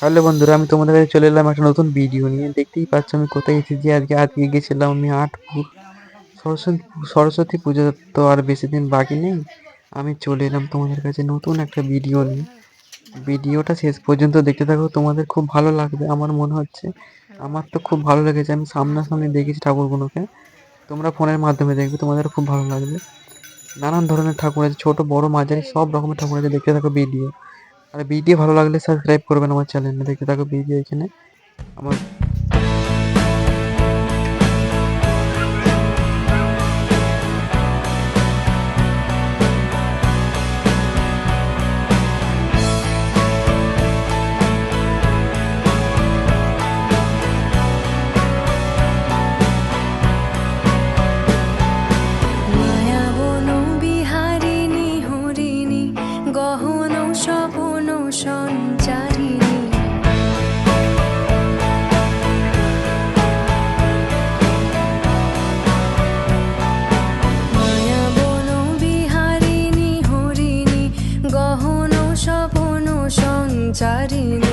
Hello বন্ধুরা, আমি তোমাদের কাছে চলে এলাম একটা নতুন ভিডিও নিয়ে। দেখতেই পাচ্ছ আমি কোথায় এসেছি আজকে গেছিলাম আমি আটপুর। সরস্বতী পুজো তো আর বেশি দিন বাকি নেই। আমি চলে এলাম তোমাদের কাছে নতুন একটা ভিডিও নিয়ে। ভিডিওটা শেষ পর্যন্ত দেখতে থাকো, তোমাদের খুব ভালো লাগবে আমার মনে হচ্ছে। আমার তো খুব ভালো লেগেছে, আমি সামনাসামনি দেখেছি ঠাকুরগুলোকে। তোমরা ফোনের মাধ্যমে দেখবে, তোমাদের খুব ভালো লাগবে। নানান ধরনের ঠাকুর আছে, ছোট বড় মাঝারি সব রকমের ঠাকুর আছে। দেখতে থাকো ভিডিও। আর ভিডিও ভালো লাগলে সাবস্ক্রাইব করবেন আমার চ্যানেলে। দেখতে থাকো ভিডিও এখানে আমার। মায়াবন বিহারিণী হরিণী গহন স্বপন সঞ্চারিণী মায়াবন বিহারিণী হরিণী গহন স্বপন সঞ্চারিণী